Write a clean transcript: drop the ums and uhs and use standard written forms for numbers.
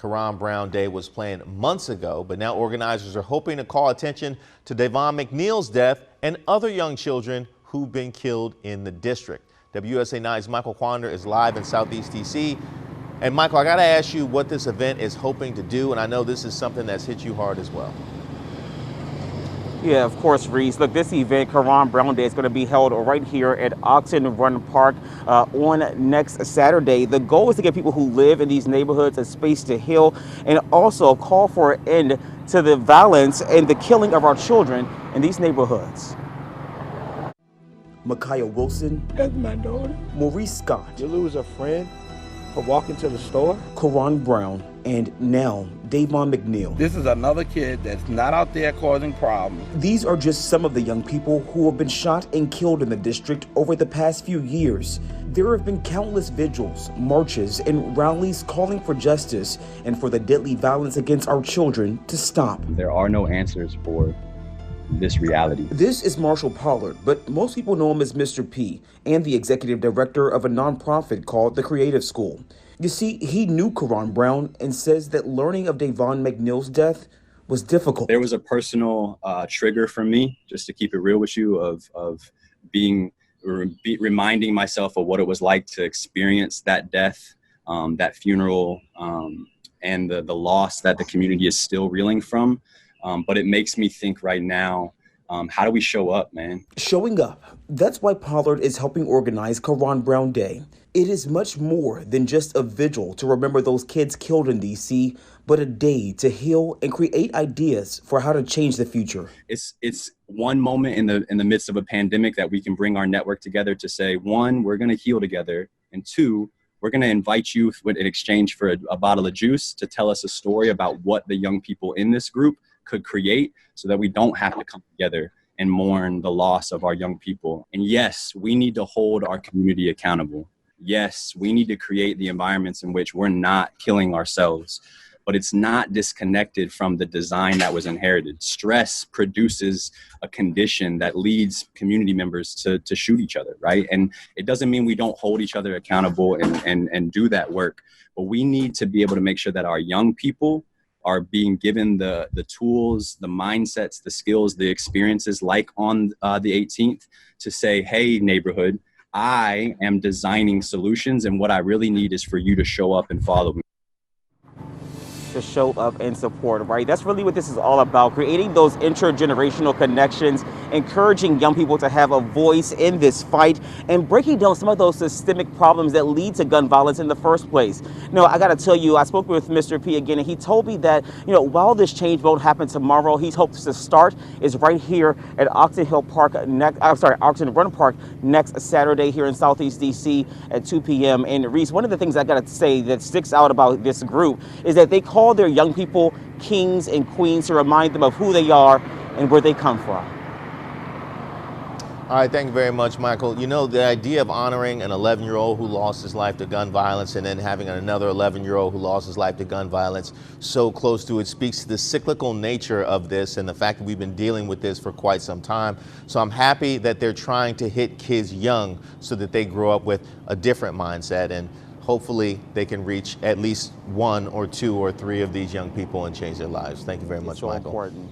Karon Brown Day was planned months ago, but now organizers are hoping to call attention to Davon McNeil's death and other young children who've been killed in the district. WUSA 9's Michael Quander is live in Southeast DC. And Michael, I got to ask you what this event is hoping to do, and I know this is something that's hit you hard as well. Yeah, of course, Reese. Look, this event, Karon Brown Day, is going to be held right here at Oxen Run Park on next Saturday. The goal is to give people who live in these neighborhoods a space to heal and also call for an end to the violence and the killing of our children in these neighborhoods. Micaiah Wilson. That's my daughter. Maurice Scott. You lose a friend for walking to the store. Karon Brown, and now Davon McNeil. This is another kid that's not out there causing problems. These are just some of the young people who have been shot and killed in the district over the past few years. There have been countless vigils, marches, and rallies calling for justice and for the deadly violence against our children to stop. There are no answers for this reality. This is Marshall Pollard, but most people know him as Mr. P and the executive director of a nonprofit called the Creative School. You see, he knew Karon Brown and says that learning of Davon McNeil's death was difficult. There was a personal trigger for me, just to keep it real with you, of reminding myself of what it was like to experience that death, that funeral, and the loss that the community is still reeling from. But it makes me think right now, how do we show up, man? Showing up. That's why Pollard is helping organize Karon Brown Day. It is much more than just a vigil to remember those kids killed in D.C., but a day to heal and create ideas for how to change the future. It's one moment in the midst of a pandemic that we can bring our network together to say, one, we're going to heal together, and two, we're going to invite you in exchange for a bottle of juice to tell us a story about what the young people in this group could create so that we don't have to come together and mourn the loss of our young people. And yes, we need to hold our community accountable. Yes, we need to create the environments in which we're not killing ourselves, but it's not disconnected from the design that was inherited. Stress produces a condition that leads community members to shoot each other, right? And it doesn't mean we don't hold each other accountable and do that work, but we need to be able to make sure that our young people are being given the tools, the mindsets, the skills, the experiences, like on the 18th, to say, hey, neighborhood, I am designing solutions, and what I really need is for you to show up and follow me. To show up and support, right? That's really what this is all about, creating those intergenerational connections, encouraging young people to have a voice in this fight, and breaking down some of those systemic problems that lead to gun violence in the first place. I got to tell you, I spoke with Mr. P again, and he told me that, while this change won't happen tomorrow, he hopes to start is right here at Oxen Run Park next Saturday here in Southeast DC at 2 p.m. And Reese, one of the things I got to say that sticks out about this group is that they call their young people kings and queens to remind them of who they are and where they come from. All right, thank you very much, Michael. The idea of honoring an 11-year-old who lost his life to gun violence and then having another 11-year-old who lost his life to gun violence so close to it speaks to the cyclical nature of this and the fact that we've been dealing with this for quite some time. So I'm happy that they're trying to hit kids young so that they grow up with a different mindset, and hopefully they can reach at least one or two or three of these young people and change their lives. Thank you very much, Michael. Important.